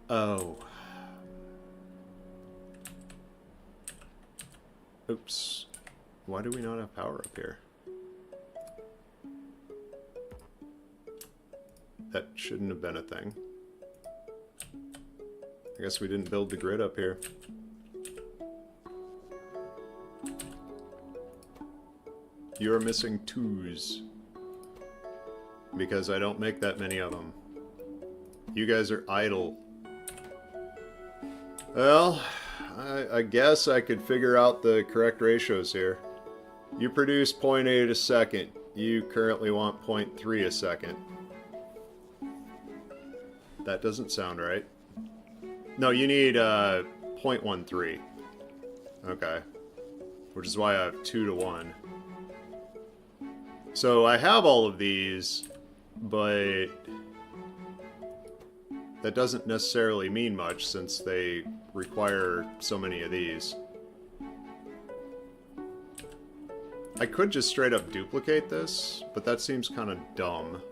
Oh. Oops. Why do we not have power up here? That shouldn't have been a thing. I guess we didn't build the grid up here. You're missing 2s. Because I don't make that many of them. You guys are idle. Well, I guess I could figure out the correct ratios here. You produce 0.8 a second. You currently want 0.3 a second. That doesn't sound right. No, you need 0.13. Okay. Which is why I have 2 to 1. So I have all of these, but that doesn't necessarily mean much since they require so many of these. I could just straight up duplicate this, but that seems kind of dumb.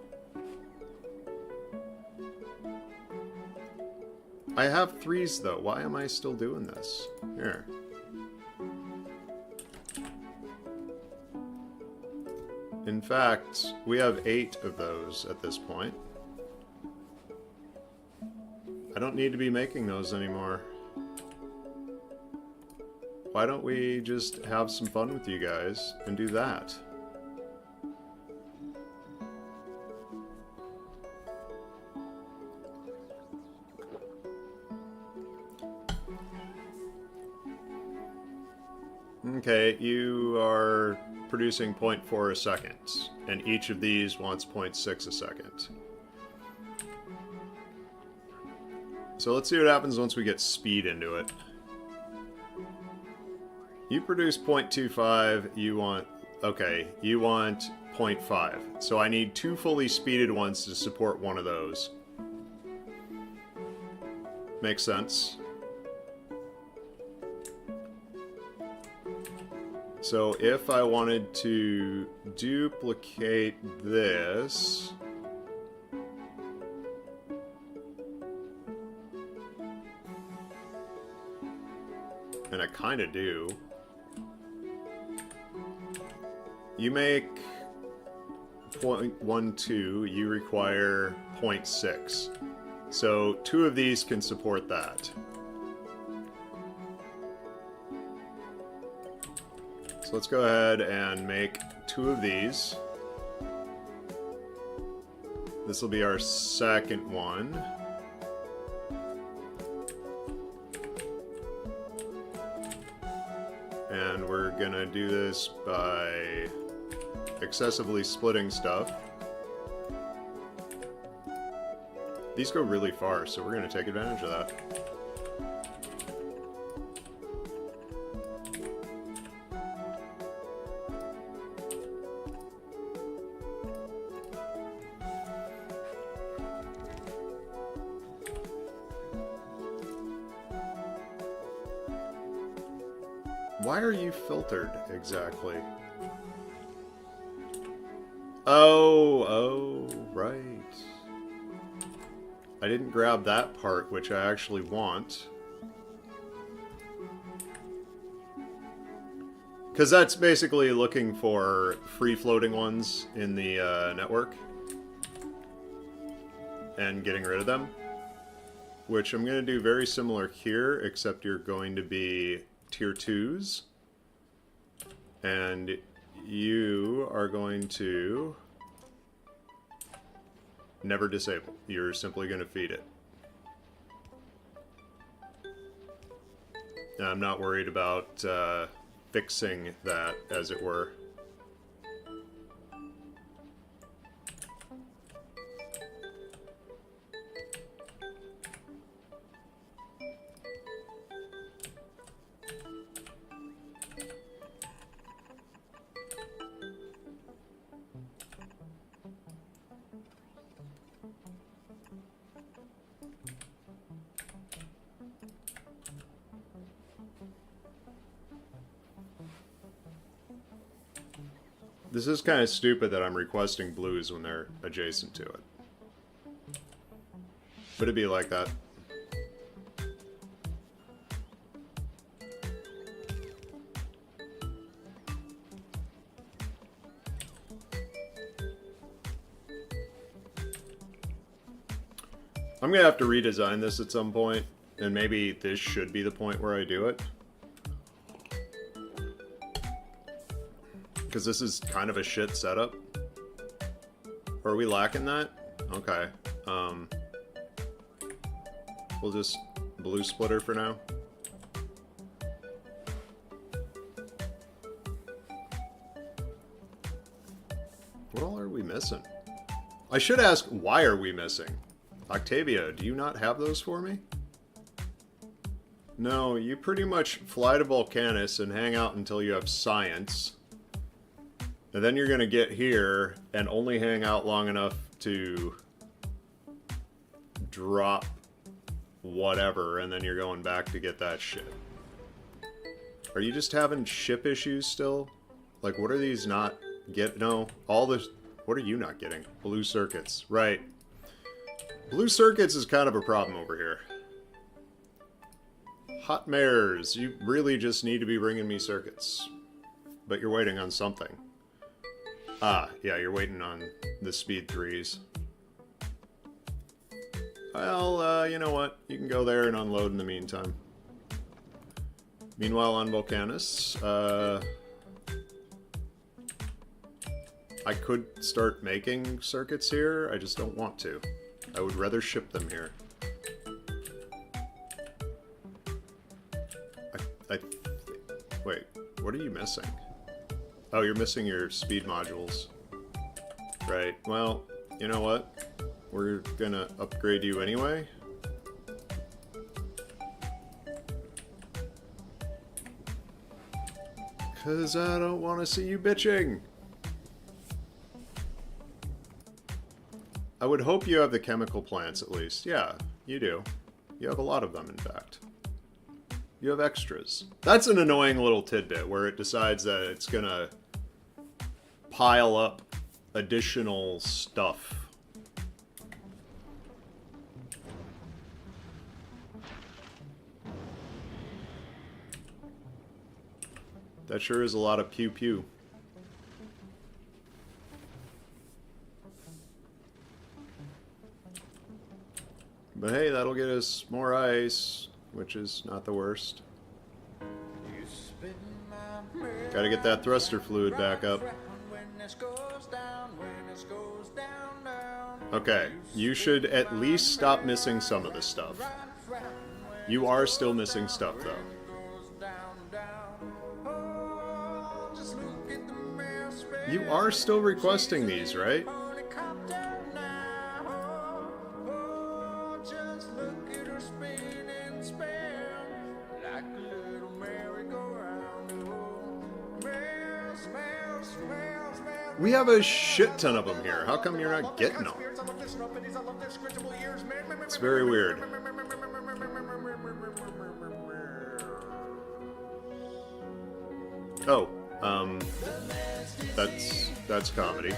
I have 3s though. Why am I still doing this? Here. In fact, we have 8 of those at this point. I don't need to be making those anymore. Why don't we just have some fun with you guys and do that? Okay, you are producing 0.4 a second, and each of these wants 0.6 a second. So let's see what happens once we get speed into it. You produce 0.25, you want... Okay, you want 0.5. So I need 2 fully speeded ones to support one of those. Makes sense. So if I wanted to duplicate this... And I kind of do. You make 0.12, you require 0.6. So 2 of these can support that. So let's go ahead and make 2 of these. This will be our second one. And we're gonna do this by excessively splitting stuff. These go really far, so we're gonna take advantage of that. Why are you filtered exactly? Oh, right. I didn't grab that part, which I actually want. Because that's basically looking for free-floating ones in the network. And getting rid of them. Which I'm going to do very similar here, except you're going to be tier 2s. And you are going to never disable. You're simply going to feed it. And I'm not worried about fixing that, as it were. This is kind of stupid that I'm requesting blues when they're adjacent to it. But it'd be like that. I'm gonna have to redesign this at some point, and maybe this should be the point where I do it. Because this is kind of a shit setup. Or are we lacking that? Okay. We'll just blue splitter for now. What all are we missing? I should ask, why are we missing? Octavia, do you not have those for me? No, you pretty much fly to Volcanus and hang out until you have science. And then you're gonna get here and only hang out long enough to drop whatever, and then you're going back to get that shit. Are you just having ship issues still? Like, what are these not get? No, all this. What are you not getting? Blue circuits, right? Blue circuits is kind of a problem over here. Hot mares, you really just need to be bringing me circuits, but you're waiting on something. Ah, yeah, you're waiting on the speed 3s. Well, you know what? You can go there and unload in the meantime. Meanwhile, on Volcanus, I could start making circuits here. I just don't want to. I would rather ship them here. Wait, what are you missing? Oh, you're missing your speed modules. Right, well, you know what? We're gonna upgrade you anyway. Cause I don't want to see you bitching. I would hope you have the chemical plants at least. Yeah, you do. You have a lot of them, in fact. You have extras. That's an annoying little tidbit where it decides that it's gonna pile up additional stuff. That sure is a lot of pew pew. But hey, that'll get us more ice, which is not the worst. Gotta get that thruster fluid back up. Okay, you should at least stop missing some of this stuff. You are still missing stuff, though. You are still requesting these, right? We have a shit ton of them here. How come you're not getting them? It's very weird. Oh, that's comedy.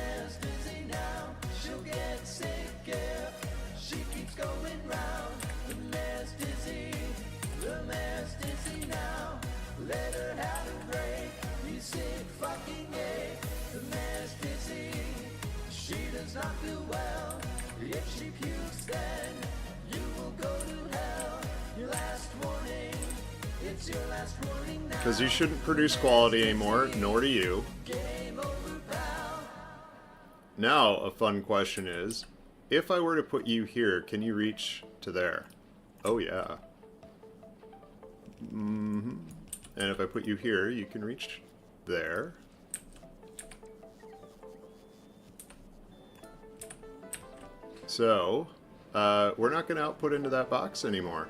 Because you shouldn't produce quality anymore, nor do you. Now, a fun question is, if I were to put you here, can you reach to there? Oh yeah. And if I put you here, you can reach there. So, we're not going to output into that box anymore.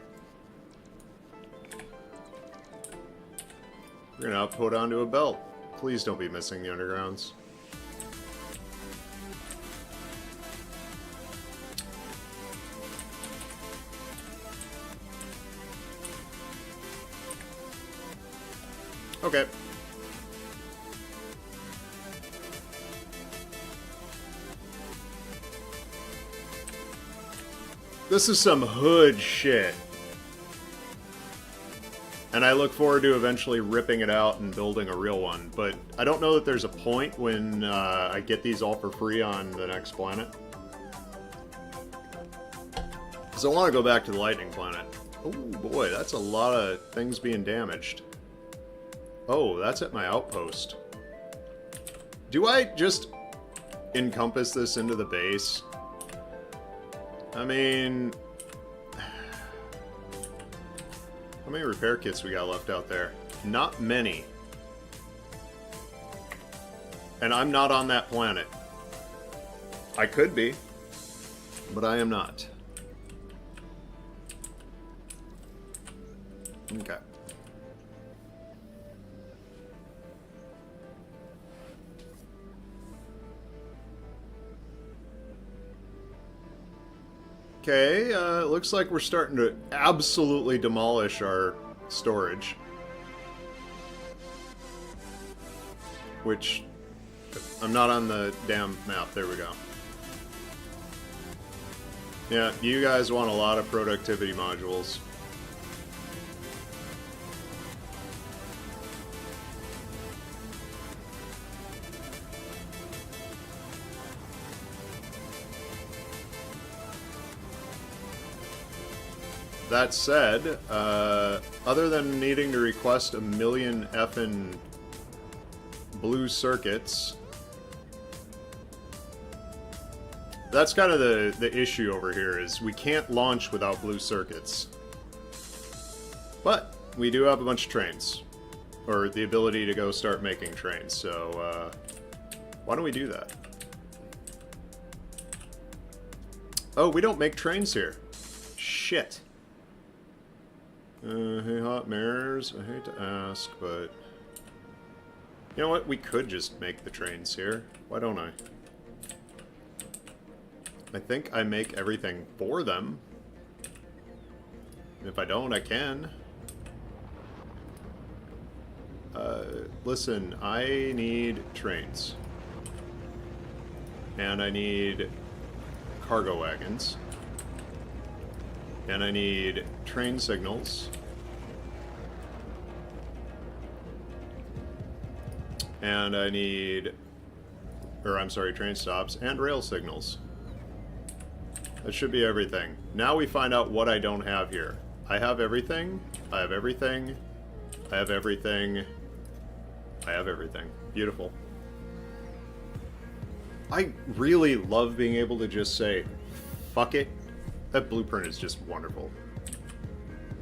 We're going to output onto a belt. Please don't be missing the undergrounds. Okay. This is some hood shit. And I look forward to eventually ripping it out and building a real one. But I don't know that there's a point when I get these all for free on the next planet. So I want to go back to the lightning planet. Oh boy, that's a lot of things being damaged. Oh, that's at my outpost. Do I just encompass this into the base? I mean... How many repair kits we got left out there? Not many. And I'm not on that planet. I could be, but I am not. Okay. Okay, looks like we're starting to absolutely demolish our storage. Which, I'm not on the damn map. There we go. Yeah, you guys want a lot of productivity modules. That said, other than needing to request a million effing blue circuits, that's kind of the issue over here, is we can't launch without blue circuits. But we do have a bunch of trains, or the ability to go start making trains, so why don't we do that? Oh, we don't make trains here. Shit. Hey, hot mirrors, I hate to ask, but... You know what? We could just make the trains here. Why don't I? I think I make everything for them. If I don't, I can. Listen, I need trains. And I need cargo wagons. And I need train signals. And I need... Or, I'm sorry, train stops and rail signals. That should be everything. Now we find out what I don't have here. I have everything. I have everything. I have everything. I have everything. Beautiful. I really love being able to just say, fuck it. That blueprint is just wonderful.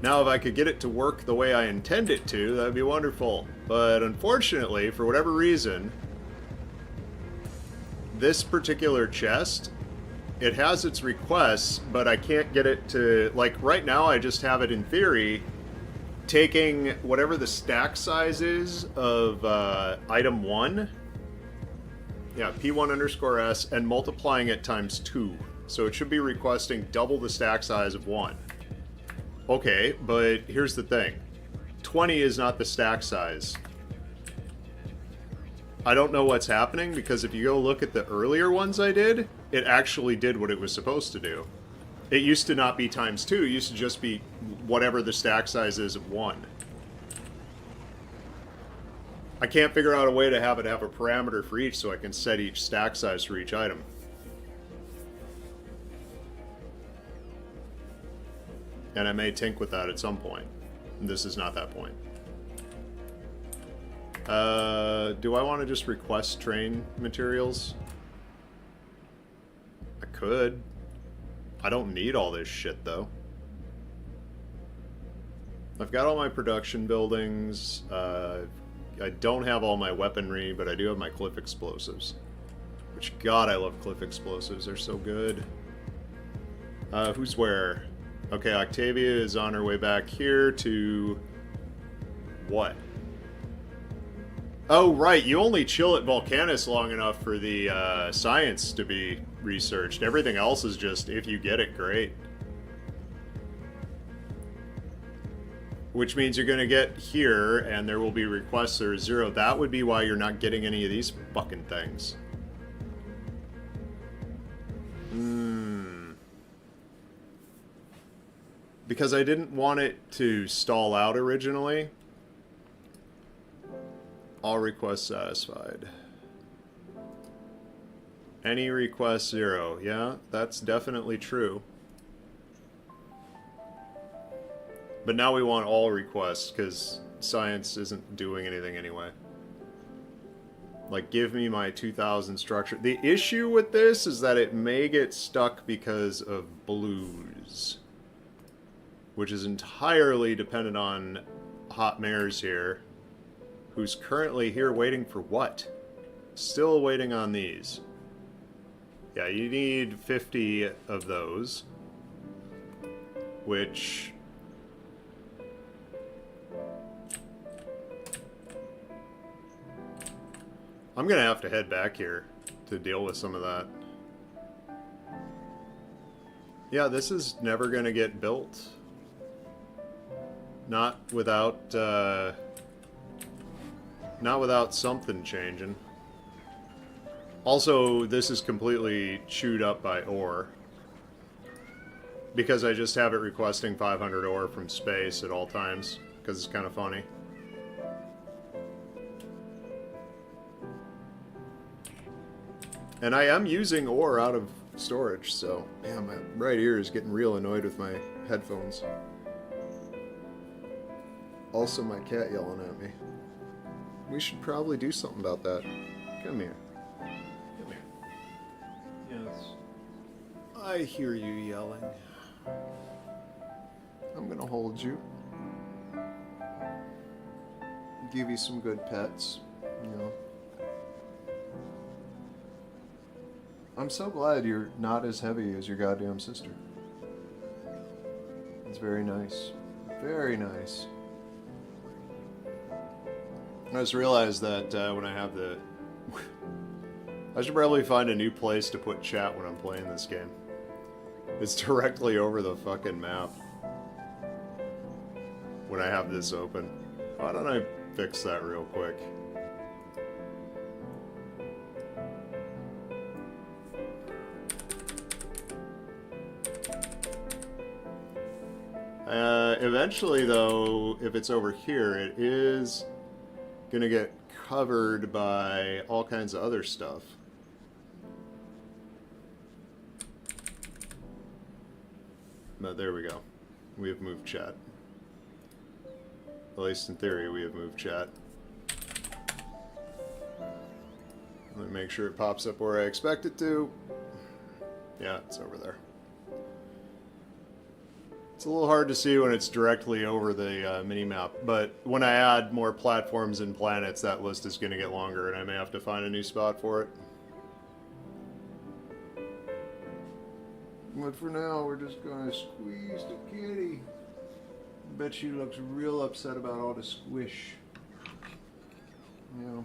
Now, if I could get it to work the way I intend it to, that would be wonderful. But unfortunately, for whatever reason, this particular chest, it has its requests, but I can't get it to... Like, right now, I just have it in theory, taking whatever the stack size is of item 1, yeah, P1_S, and multiplying it times 2. So it should be requesting double the stack size of 1. Okay, but here's the thing. 20 is not the stack size. I don't know what's happening, because if you go look at the earlier ones I did, it actually did what it was supposed to do. It used to not be times 2, it used to just be whatever the stack size is of 1. I can't figure out a way to have it have a parameter for each so I can set each stack size for each item. And I may tinker with that at some point. This is not that point. Do I want to just request train materials? I could. I don't need all this shit, though. I've got all my production buildings. I don't have all my weaponry, but I do have my cliff explosives. Which, God, I love cliff explosives. They're so good. Who's where? Okay, Octavia is on her way back here to... What? Oh, right, you only chill at Volcanus long enough for the science to be researched. Everything else is just, if you get it, great. Which means you're going to get here, and there will be requests that are 0. That would be why you're not getting any of these fucking things. Because I didn't want it to stall out originally. All requests satisfied. Any request 0. Yeah, that's definitely true. But now we want all requests, because science isn't doing anything anyway. Like, give me my 2000 structure. The issue with this is that it may get stuck because of blues. Which is entirely dependent on Hot Mares here. Who's currently here waiting for what? Still waiting on these. Yeah, you need 50 of those. Which... I'm gonna have to head back here to deal with some of that. Yeah, this is never gonna get built. Not without something changing. Also, this is completely chewed up by ore. Because I just have it requesting 500 ore from space at all times. Because it's kind of funny. And I am using ore out of storage, so... Man, my right ear is getting real annoyed with my headphones. Also, my cat yelling at me. We should probably do something about that. Come here. Come here. Yes. I hear you yelling. I'm gonna hold you. Give you some good pets, you know. I'm so glad you're not as heavy as your goddamn sister. It's very nice. Very nice. I just realized that when I have the... I should probably find a new place to put chat when I'm playing this game. It's directly over the fucking map. When I have this open. Why don't I fix that real quick? Eventually, though, if it's over here, it is gonna get covered by all kinds of other stuff. But there we go. We have moved chat. At least in theory, we have moved chat. Let me make sure it pops up where I expect it to. Yeah, it's over there. It's a little hard to see when it's directly over the mini-map, but when I add more platforms and planets, that list is going to get longer, and I may have to find a new spot for it. But for now, we're just going to squeeze the kitty. Bet she looks real upset about all the squish. Yeah.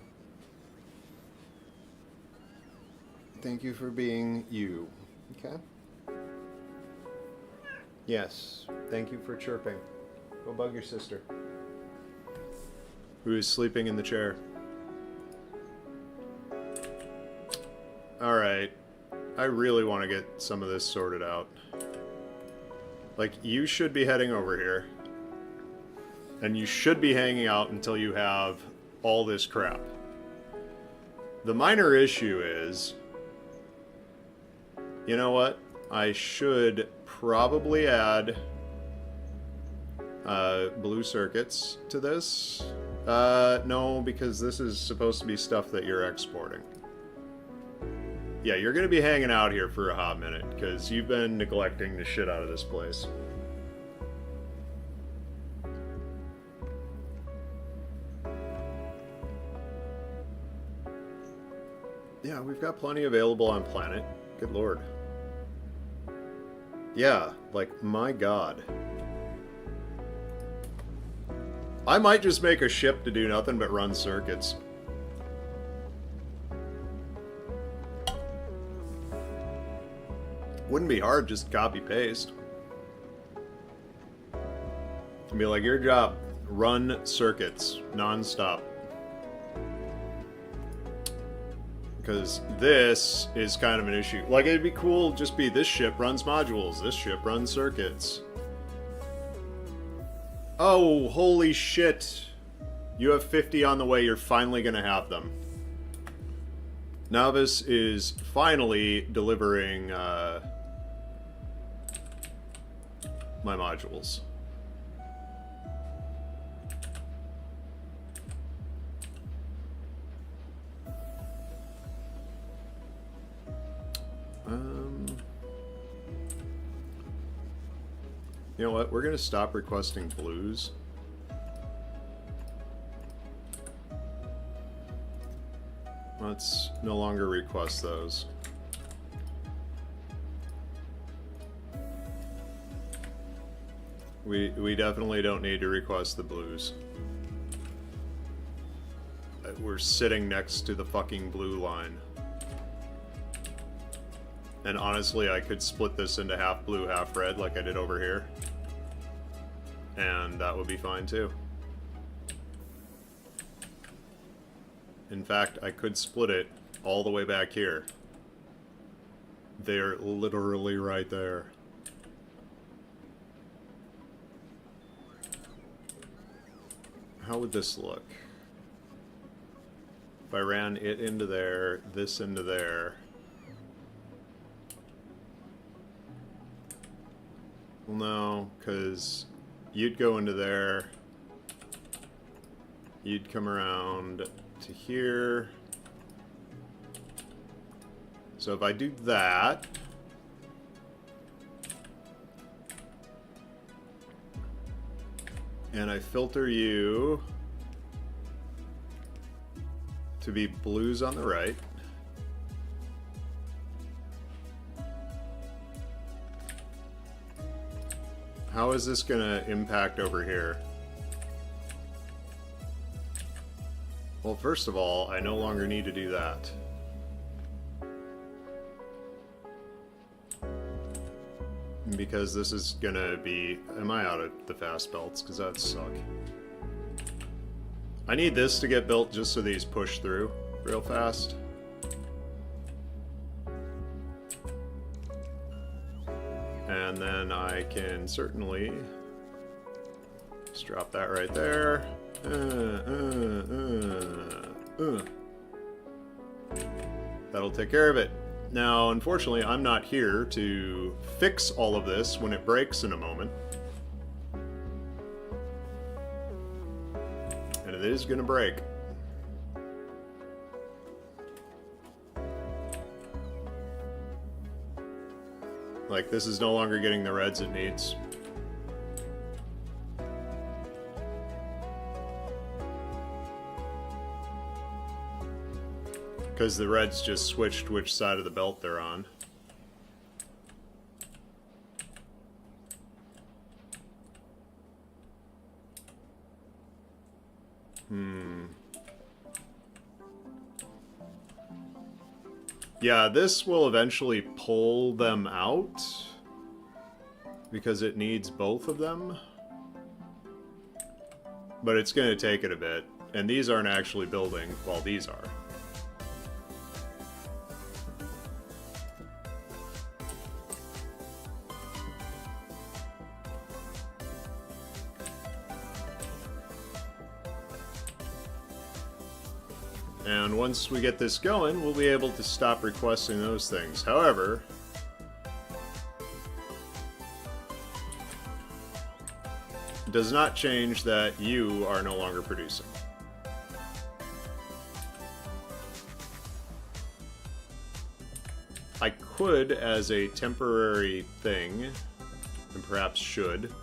Thank you for being you. Okay? Yes. Thank you for chirping. Go bug your sister. Who is sleeping in the chair. Alright. I really want to get some of this sorted out. Like, you should be heading over here. And you should be hanging out until you have all this crap. The minor issue is... You know what? I should probably add blue circuits to this. No, because this is supposed to be stuff that you're exporting. Yeah, you're going to be hanging out here for a hot minute, because you've been neglecting the shit out of this place. Yeah, we've got plenty available on planet. Good lord. Yeah, like, my god. I might just make a ship to do nothing but run circuits. Wouldn't be hard, just copy-paste. Be like, your job, run circuits, non-stop. Because this is kind of an issue. Like, it'd be cool just be this ship runs modules, this ship runs circuits. Oh, holy shit. You have 50 on the way, you're finally gonna have them. Novice is finally delivering my modules. You know what? We're going to stop requesting blues. Let's no longer request those. We definitely don't need to request the blues. We're sitting next to the fucking blue line. And honestly, I could split this into half blue, half red like I did over here. And that would be fine too. In fact, I could split it all the way back here. They're literally right there. How would this look? If I ran it into there, this into there. Well, no, because you'd go into there. You'd come around to here. So if I do that, and I filter you to be blues on the right, how is this going to impact over here? Well, first of all, I no longer need to do that. Because this is gonna be... Am I out of the fast belts? Because that'd suck. I need this to get built just so these push through real fast. And then I can certainly just drop that right there. That'll take care of it. Now, unfortunately, I'm not here to fix all of this when it breaks in a moment. And it is gonna break. Like, this is no longer getting the reds it needs. Because the reds just switched which side of the belt they're on. Yeah, this will eventually pull them out. Because it needs both of them. But it's going to take it a bit. And these aren't actually building while these are. And once we get this going, we'll be able to stop requesting those things. However, it does not change that you are no longer producing. I could, as a temporary thing, and perhaps should,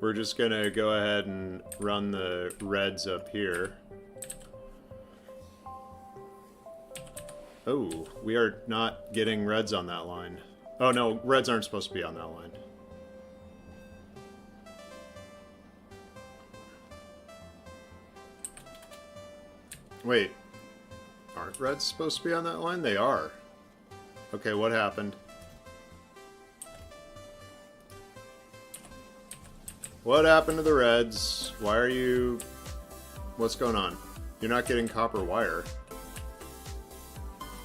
we're just gonna go ahead and run the reds up here. Oh, we are not getting reds on that line. Oh no, reds aren't supposed to be on that line. Wait, aren't reds supposed to be on that line? They are. Okay, what happened? What happened to the reds? Why are you... What's going on? You're not getting copper wire.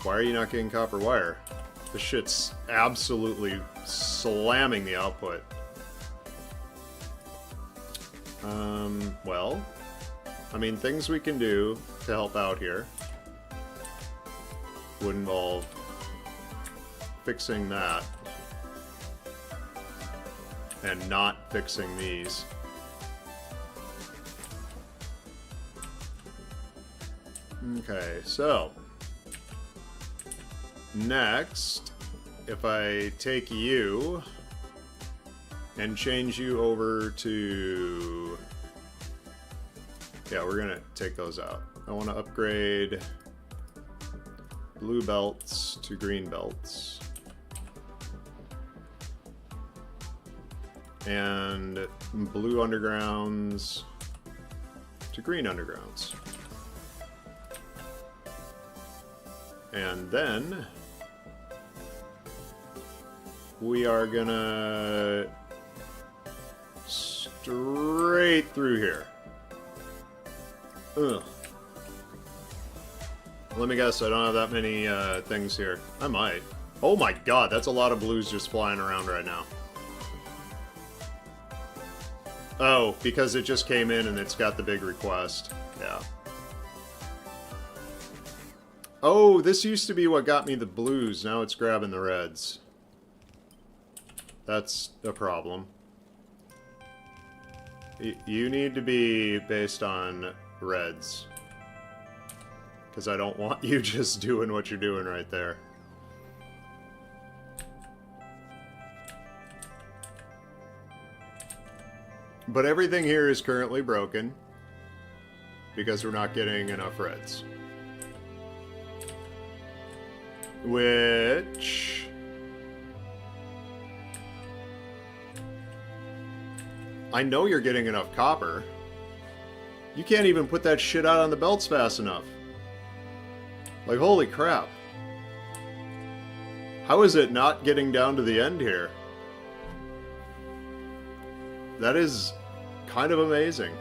Why are you not getting copper wire? This shit's absolutely slamming the output. Well, I mean, things we can do to help out here would involve fixing that. And not fixing these. Okay, so next, if I take you and change you over to... Yeah, we're gonna take those out. I want to upgrade blue belts to green belts. And blue undergrounds to green undergrounds. And then we are gonna straight through here. Ugh. Let me guess, I don't have that many things here. I might. Oh my god, that's a lot of blues just flying around right now. Oh, because it just came in and it's got the big request. Yeah. Oh, this used to be what got me the blues. Now it's grabbing the reds. That's a problem. You need to be based on reds. Because I don't want you just doing what you're doing right there. But everything here is currently broken. Because we're not getting enough reds. Which... I know you're getting enough copper. You can't even put that shit out on the belts fast enough. Like, holy crap. How is it not getting down to the end here? That is kind of amazing.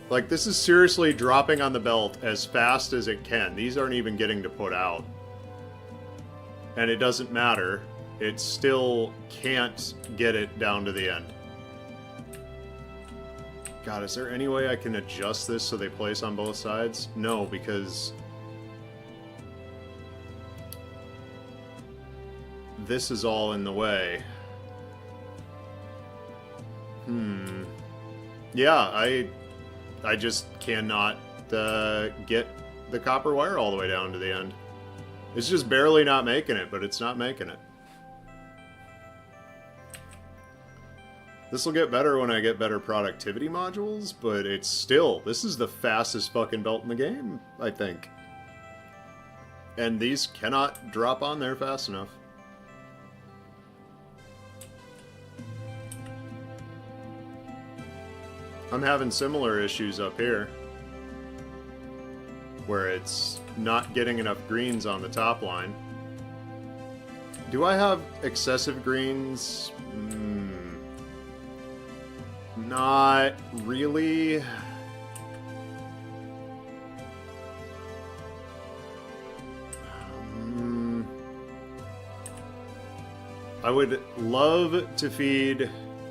Like, this is seriously dropping on the belt as fast as it can. These aren't even getting to put out. And it doesn't matter. It still can't get it down to the end. God, is there any way I can adjust this so they place on both sides? No, because... this is all in the way. Yeah, I just cannot get the copper wire all the way down to the end. It's just barely not making it, but it's not making it. This will get better when I get better productivity modules, but it's still... this is the fastest fucking belt in the game, I think. And these cannot drop on there fast enough. I'm having similar issues up here. Where it's not getting enough greens on the top line. Do I have excessive greens? Not really. I would love to feed